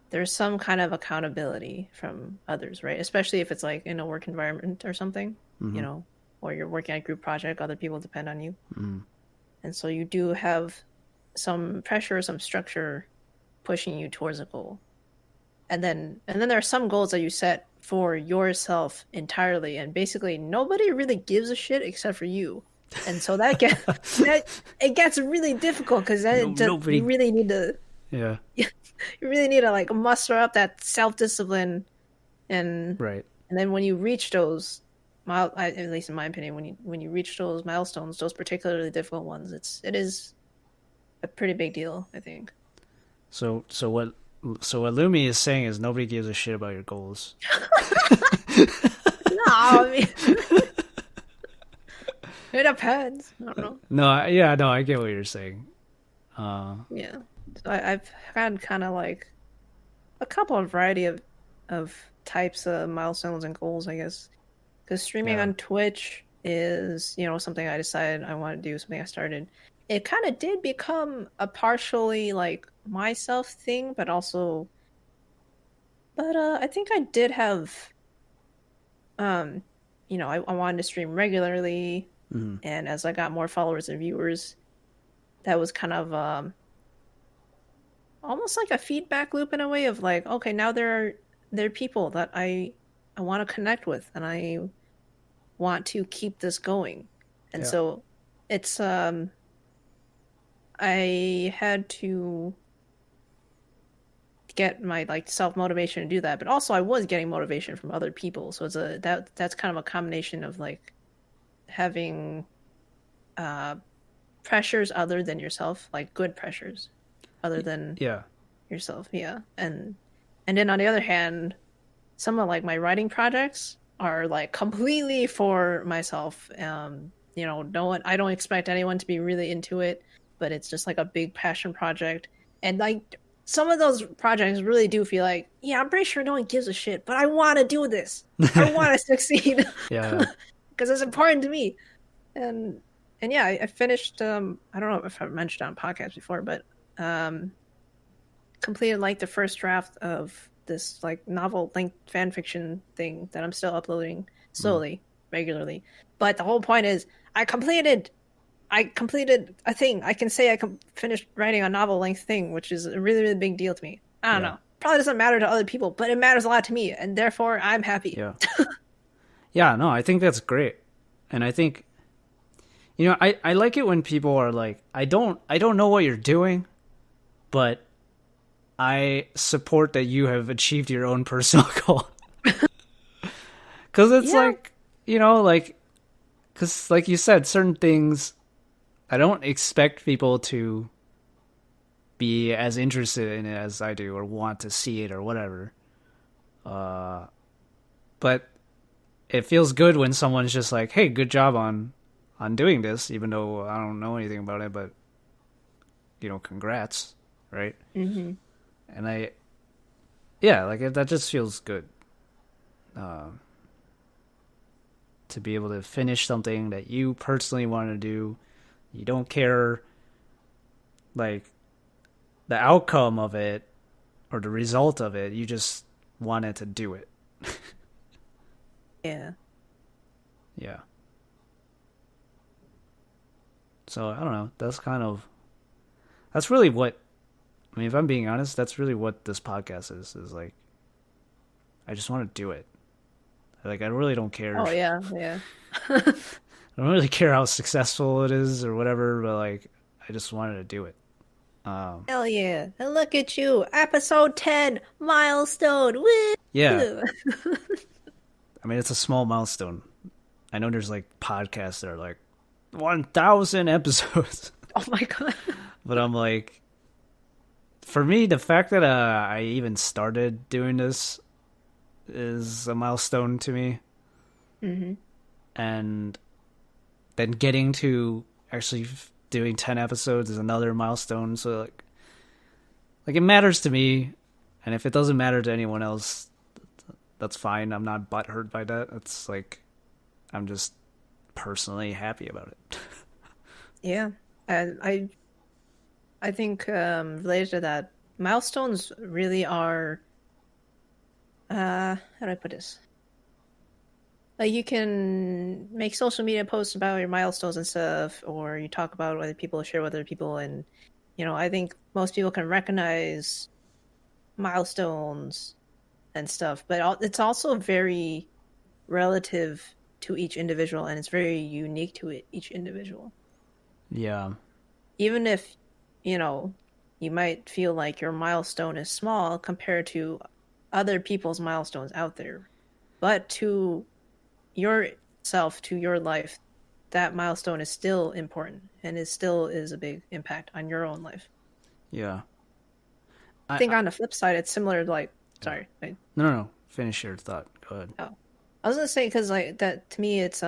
there's some kind of accountability from others, right? Especially if it's like in a work environment or something, Mm-hmm. or you're working on a group project, other people depend on you. Mm-hmm. And so you do have some pressure, some structure pushing you towards a goal. And then there are some goals that you set for yourself entirely, and basically nobody really gives a shit except for you. And so that it gets really difficult because then No, nobody. Yeah. you really need to like muster up that self discipline, and Right. and then when you reach those at least in my opinion, when you reach those milestones, those particularly difficult ones, it is a pretty big deal, I think. So what Lunmie is saying is nobody gives a shit about your goals. No, I mean it depends. I don't know. No, yeah, no, I get what you're saying. Yeah. So I've had kind of like a couple of variety of types of milestones and goals, I guess. Because streaming Yeah, on Twitch is, something I decided I want to do, something I started. It kind of did become a partially like myself thing, but also, but I think I did have, um, I wanted to stream regularly, mm-hmm. and as I got more followers and viewers, that was kind of almost like a feedback loop in a way of like, okay, now there are people that I want to connect with, and I want to keep this going. And Yeah, so it's I had to get my like self motivation to do that, but also I was getting motivation from other people. So that's kind of a combination of like having uh pressures other than yourself, like good pressures other than yeah, yourself. Yeah. And then on the other hand, some of like my writing projects are like completely for myself. You know, no one, I don't expect anyone to be really into it, but it's just like a big passion project. And like some of those projects really do feel like, yeah, I'm pretty sure no one gives a shit, but I want to do this. I want to succeed Yeah, because it's important to me. And and yeah, I finished. I don't know if I've mentioned on podcast before, but um, completed like the first draft of this like novel length fan fiction thing that I'm still uploading mm, slowly, regularly. But the whole point is, I completed a thing. I can say finished writing a novel length thing, which is a really, really big deal to me. I don't yeah, know. Probably doesn't matter to other people, but it matters a lot to me, and therefore I'm happy. yeah, yeah. No, I think that's great, and I think I like it when people are like, I don't know what you're doing, but I support that you have achieved your own personal goal. Because it's Yeah, like, like, because like you said, certain things I don't expect people to be as interested in it as I do or want to see it or whatever. Uh, but it feels good when someone's just like, "Hey, good job on doing this," even though I don't know anything about it. But congrats, right? hmm And yeah, like that just feels good. Um, to be able to finish something that you personally want to do. You don't care like the outcome of it or the result of it. You just wanted to do it. yeah. Yeah. So I don't know. That's really what I mean, if I'm being honest, that's really what this podcast is like I just want to do it. Like I really don't care. Oh yeah, yeah. I don't really care how successful it is or whatever, but like I just wanted to do it. Um Hell yeah. And look at you. Episode 10, milestone. yeah, Woo! I mean, it's a small milestone. I know there's like podcasts that are like 1,000 episodes, Oh my god. but I'm like, for me, the fact that I even started doing this is a milestone to me, hmm and then getting to actually doing 10 episodes is another milestone. So like it matters to me, and if it doesn't matter to anyone else, that's fine. I'm not butthurt by that. It's like I'm just personally happy about it. Yeah. And I think related to that, milestones really are how do I put this? Like you can make social media posts about your milestones and stuff, or you talk about other people, share with other people, and I think most people can recognize milestones and stuff, but it's also very relative to each individual, and it's very unique to each individual. Yeah, Even if, you know, you might feel like your milestone is small compared to other people's milestones out there, but to yourself, to your life, that milestone is still important and it still is a big impact on your own life. yeah. I I think on the flip side, it's similar to like, sorry, no, no, no. Finish your thought. Go ahead. oh, I was gonna say because like that to me, it's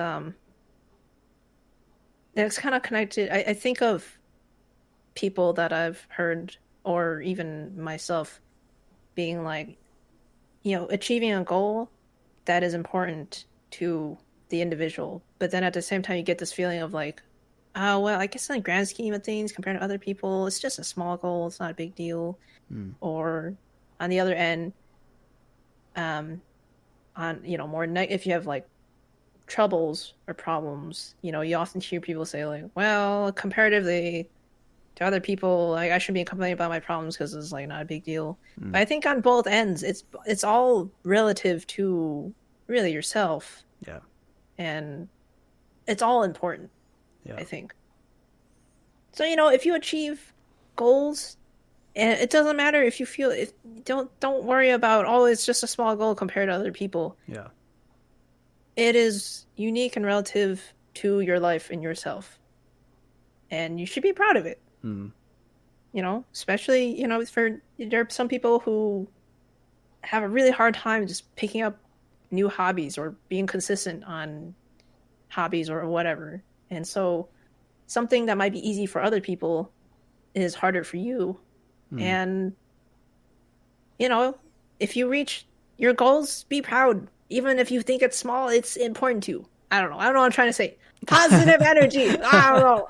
kind of connected. I think of people that I've heard, or even myself, being like, achieving a goal that is important to the individual. But then at the same time, you get this feeling of like, oh, well, I guess in the grand scheme of things, compared to other people, it's just a small goal. It's not a big deal. Mm. Or on the other end, um, more if you have like troubles or problems, you often hear people say like, well, comparatively to other people, like I shouldn't be complaining about my problems because it's like not a big deal. Mm. But I think on both ends, it's all relative to really yourself, Yeah, and it's all important. yeah, I think so. If you achieve goals, and it doesn't matter if you feel if don't worry about it's just a small goal compared to other people. yeah, It is unique and relative to your life and yourself, and you should be proud of it. mm. Especially, for there are some people who have a really hard time just picking up new hobbies or being consistent on hobbies or whatever. And so something that might be easy for other people is harder for you. Mm. And, you know, if you reach your goals, be proud. Even if you think it's small, it's important to. I don't know. I don't know what I'm trying to say. Positive energy. I don't know.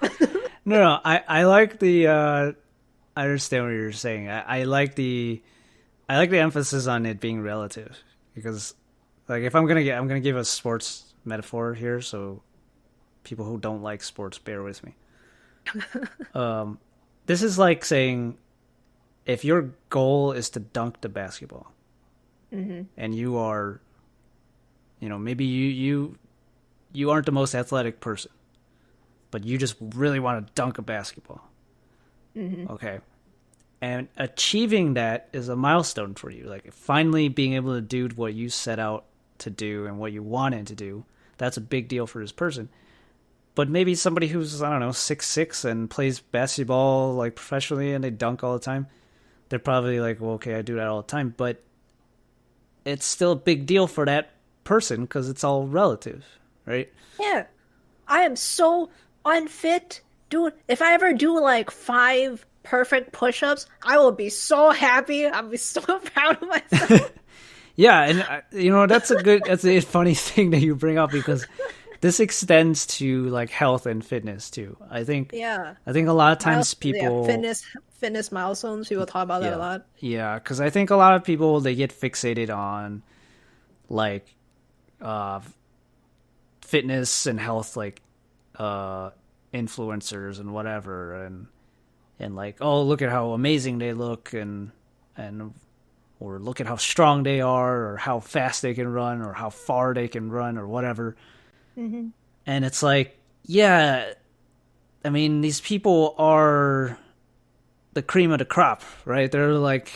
No, I like the I understand what you're saying. I like the emphasis on it being relative, because like if I'm gonna give a sports metaphor here, so people who don't like sports bear with me. This is like saying if your goal is to dunk the basketball, and you are, maybe you aren't the most athletic person, but you just really want to dunk a basketball. Okay. And achieving that is a milestone for you. Like finally being able to do what you set out to do and what you wanted to do. That's a big deal for this person. But maybe somebody who's, I don't know, 6'6" and plays basketball like professionally and they dunk all the time, they're probably like, well, okay, I do that all the time. But it's still a big deal for that person because it's all relative, right? Yeah. I am so unfit. Dude, if I ever do like 5 perfect push-ups, I will be so happy. I'll be so proud of myself. Yeah, and that's a funny thing that you bring up, because this extends to like health and fitness too. I think a lot of times people fitness milestones, people talk about that a lot. Yeah, because I think a lot of people, they get fixated on like fitness and health, like influencers and whatever, and like, oh, look at how amazing they look, and or look at how strong they are, or how fast they can run, or how far they can run, or whatever. And it's like, yeah, I mean, these people are the cream of the crop, right? They're like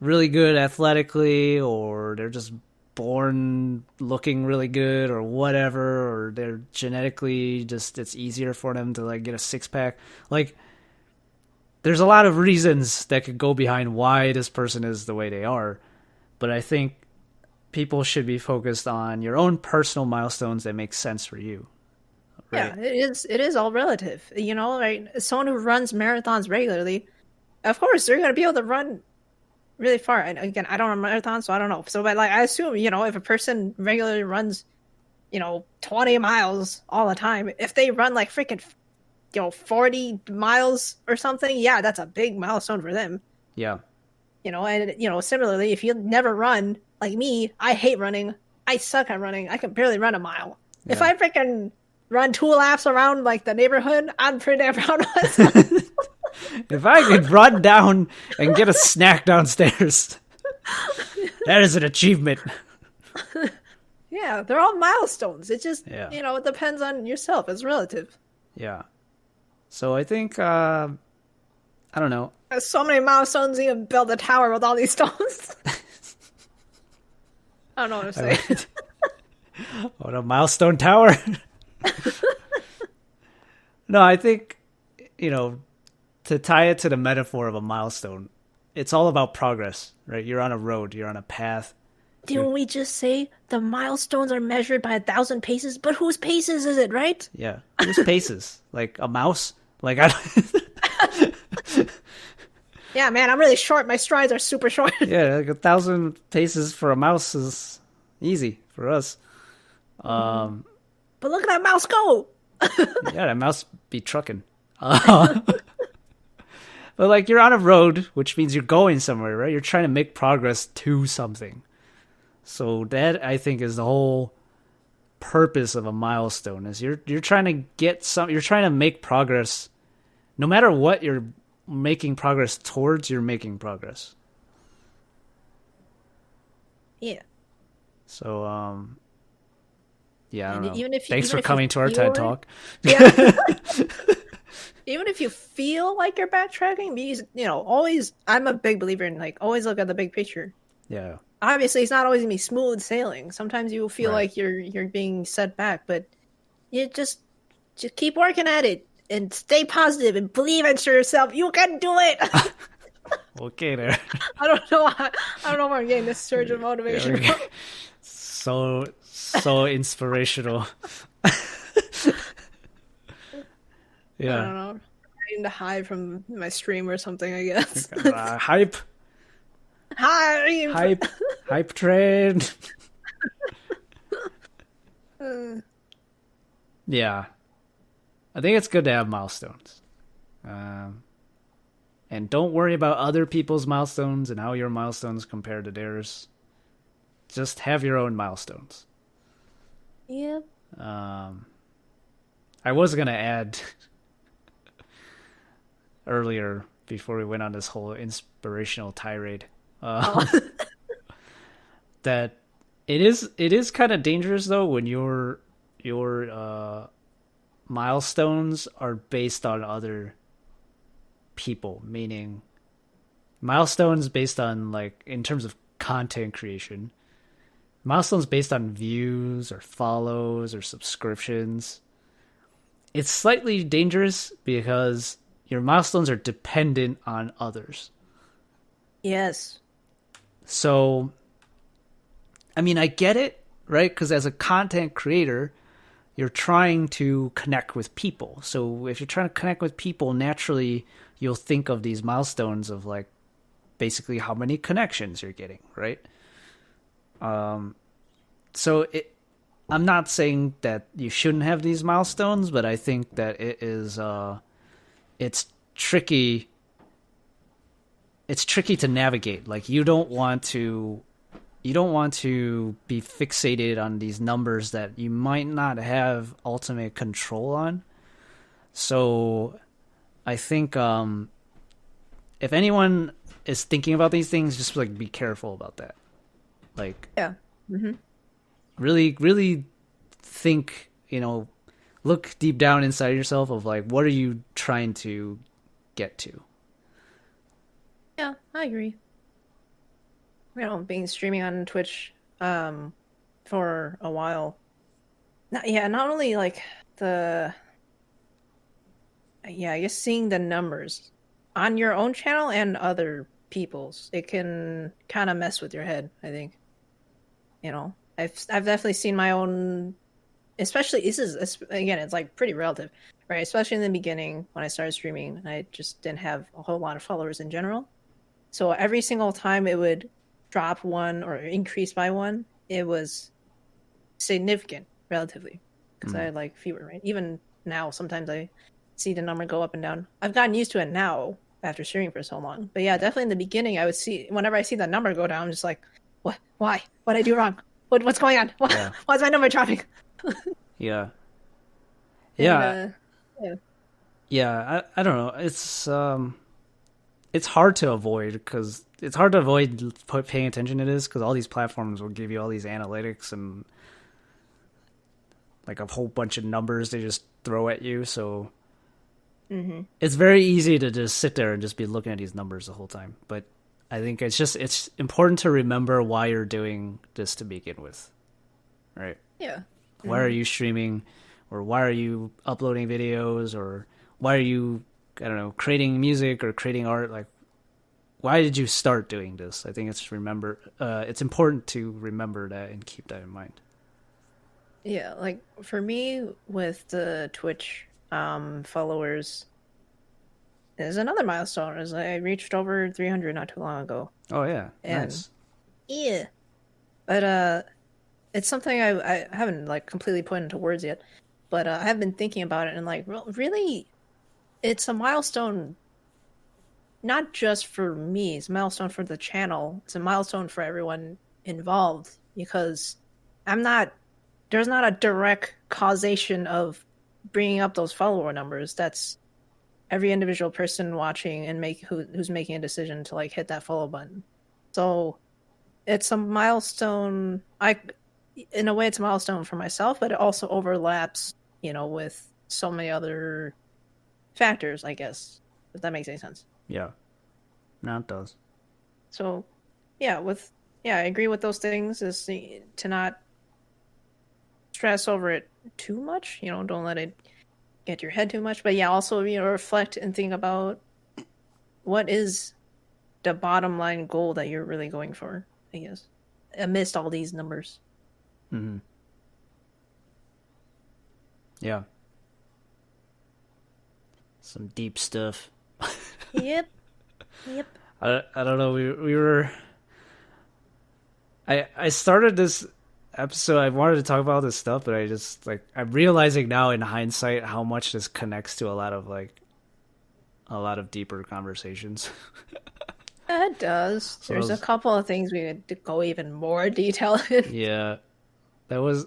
really good athletically, or they're just born looking really good, or whatever, or they're genetically just, it's easier for them to like get a 6-pack. Like, there's a lot of reasons that could go behind why this person is the way they are, but I think people should be focused on your own personal milestones that make sense for you. Right? Yeah, it is all relative. Right? Someone who runs marathons regularly, of course they're gonna be able to run really far. And again, I don't run marathons, so I don't know. So, but like, I assume, if a person regularly runs, 20 miles all the time, if they run like freaking, 40 miles or something, yeah, that's a big milestone for them. Yeah. And similarly, if you never run, like me, I hate running. I suck at running. I can barely run a mile. Yeah. If I freaking run 2 laps around like the neighborhood, I'm pretty damn proud of myself. If I could run down and get a snack downstairs, that is an achievement. Yeah, they're all milestones. It just, it depends on yourself. It's relative. Yeah. So I think, I don't know. There's so many milestones, you can build a tower with all these stones. I don't know what I'm saying. What, a milestone tower? No, I think, to tie it to the metaphor of a milestone, it's all about progress, right? You're on a road, you're on a path. Didn't we just say the milestones are measured by 1,000 paces? But whose paces is it, right? Yeah, whose paces? Like a mouse? Like, I don't... Yeah, man, I'm really short. My strides are super short. Yeah, like 1,000 paces for a mouse is easy for us. But look at that mouse go! Yeah, that mouse be trucking. But like, you're on a road, which means you're going somewhere, right? You're trying to make progress to something. So that, I think, is the whole purpose of a milestone. Is you're trying to you're trying to make progress. No matter what you're making progress towards, you're making progress. Yeah. So, yeah, I don't know. Even if Thanks for coming to our TED Talk. Yeah. Even if you feel like you're backtracking, always, I'm a big believer in like, always look at the big picture. Yeah. Obviously, it's not always gonna be smooth sailing. Sometimes you will feel like you're being set back, but you just keep working at it and stay positive and believe in yourself. You can do it. Okay, there. I don't know. I don't know where I'm getting this surge of motivation Okay. from. So inspirational. I Yeah. don't know. I need to hide from my stream or something, I guess. Hype, Hide! hype train. Uh, Yeah, I think it's good to have milestones. Um, and don't worry about other people's milestones and how your milestones compare to theirs. Just have your own milestones. yep. Um, I was gonna add earlier before we went on this whole inspirational tirade Oh. that it is kind of dangerous though when your milestones are based on other people, meaning milestones based on like in terms of content creation, milestones based on views or follows or subscriptions. It's slightly dangerous because your milestones are dependent on others. Yes. So, I mean, I get it, right? Because as a content creator, you're trying to connect with people. So if you're trying to connect with people, naturally you'll think of these milestones of like basically how many connections you're getting, right? So I'm not saying that you shouldn't have these milestones, but I think that it's tricky. It's tricky to navigate. Like you don't want to be fixated on these numbers that you might not have ultimate control on. So I think if anyone is thinking about these things, just like be careful about that. Like Yeah. Mm-hmm. really, really think, look deep down inside yourself of like, what are you trying to get to? Yeah, I agree. Being streaming on Twitch for a while. Not only like the I guess seeing the numbers on your own channel and other people's, it can kind of mess with your head, I think. I've definitely seen my own, especially this is again, it's like pretty relative, right? Especially in the beginning when I started streaming, I just didn't have a whole lot of followers in general. So every single time it would drop one or increase by one, it was significant relatively because I had like fewer, right? Even now, sometimes I see the number go up and down. I've gotten used to it now after streaming for so long. But yeah, definitely in the beginning, I would see whenever I see the number go down, I'm just like, what? Why? What did I do wrong? What's going on? Yeah. Why is my number dropping? Yeah. And, Yeah. Yeah. I don't know. It's hard to avoid because it's hard to avoid paying attention to this because all these platforms will give you all these analytics and like a whole bunch of numbers they just throw at you. So it's very easy to just sit there and just be looking at these numbers the whole time. But I think it's important to remember why you're doing this to begin with, right? yeah. Why are you streaming, or why are you uploading videos, or why are you, I don't know, creating music or creating art? Like, why did you start doing this? I think it's important to remember that and keep that in mind. Yeah, like for me with the Twitch followers is another milestone. Is I reached over 300 not too long ago. Oh yeah, And nice. yeah, but it's something I haven't like completely put into words yet. But I have been thinking about it and like really, it's a milestone. Not just for me, it's a milestone for the channel. It's a milestone for everyone involved because there's not a direct causation of bringing up those follower numbers. That's every individual person watching and who's making a decision to like hit that follow button. So it's a milestone. In a way, it's a milestone for myself, but it also overlaps, with so many other factors, I guess, if that makes any sense. Yeah, no, it does. So, yeah, I agree with those things. Is to not stress over it too much. Don't let it get to your head too much. But yeah, also reflect and think about what is the bottom line goal that you're really going for, I guess, amidst all these numbers. Mm-hmm. Yeah. Some deep stuff. Yep. Yep. I don't know. We were. I started this episode. I wanted to talk about this stuff, but I just like I'm realizing now in hindsight how much this connects to a lot of deeper conversations. It does. So There's a couple of things we need to go even more detail in. Yeah, that was.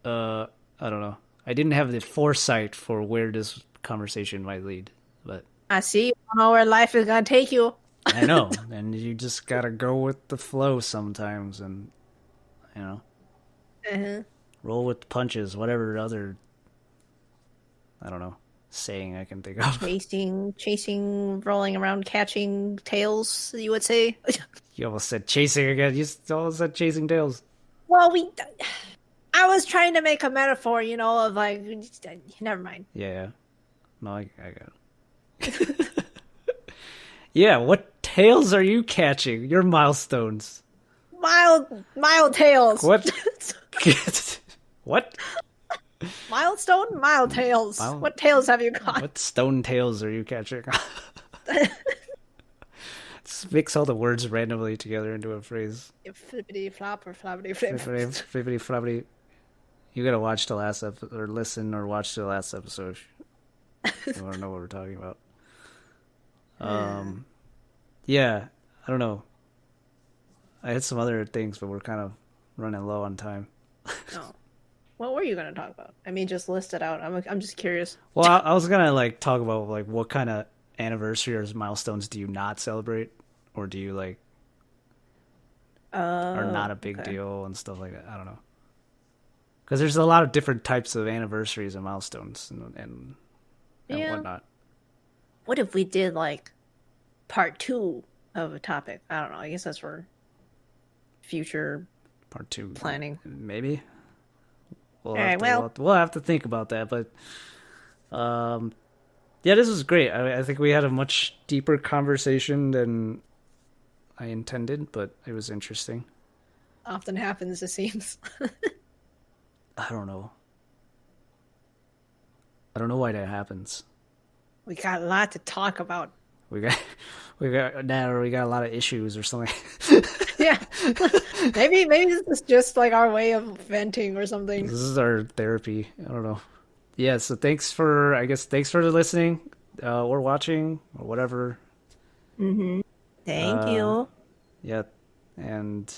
I don't know. I didn't have the foresight for where this conversation might lead, but I see. You don't know where life is gonna take you. I know, and you just gotta go with the flow sometimes, and roll with the punches. Whatever other, I don't know, saying I can think of. Chasing, rolling around, catching tails. You would say. You almost said chasing again. You almost said chasing tails. Well, I was trying to make a metaphor, of like. Never mind. Yeah. No, I got it. Yeah, what tails are you catching? Your milestones. Mild tails. What? What? Milestone? Mild tails. What tails have you caught? What stone tails are you catching? Just mix all the words randomly together into a phrase. Flippity flop or floppity flip. Flippity floppity. You gotta watch the last episode, or listen, or watch the last episode. You want to know what we're talking about. Yeah, I don't know. I had some other things, but we're kind of running low on time. Oh. What were you going to talk about? I mean, just list it out. I'm just curious. Well, I was going to talk about what kind of anniversary or milestones do you not celebrate, or do you are not a big deal and stuff like that. I don't know. Because there's a lot of different types of anniversaries and milestones and whatnot. What if we did part 2 of a topic? I don't know. I guess that's for future part 2 planning. Maybe. We'll have to think about that. But yeah, this was great. I think we had a much deeper conversation than I intended, but it was interesting. Often happens, it seems. I don't know. I don't know why that happens. We got a lot to talk about. We got a lot of issues or something. Yeah. maybe this is just our way of venting or something. This is our therapy. I don't know. Yeah, so thanks for listening or watching or whatever. Mm-hmm. Thank you. Yeah. And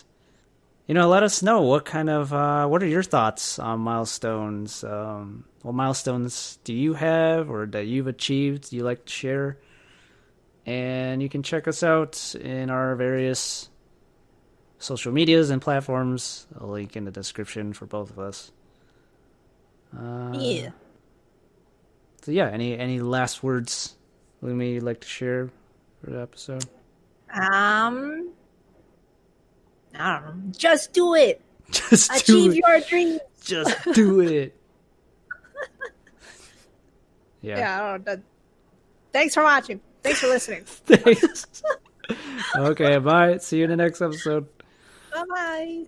let us know what are your thoughts on milestones? What milestones do you have or that you've achieved you like to share? And you can check us out in our various social medias and platforms. I'll link in the description for both of us. Yeah. So yeah, any last words, Lunmie, you'd like to share for the episode? I don't know. Just do it. Just achieve your dreams. Just do it. Yeah. I don't know. Thanks for watching. Thanks for listening. Thanks. Okay, bye. See you in the next episode. Bye-bye.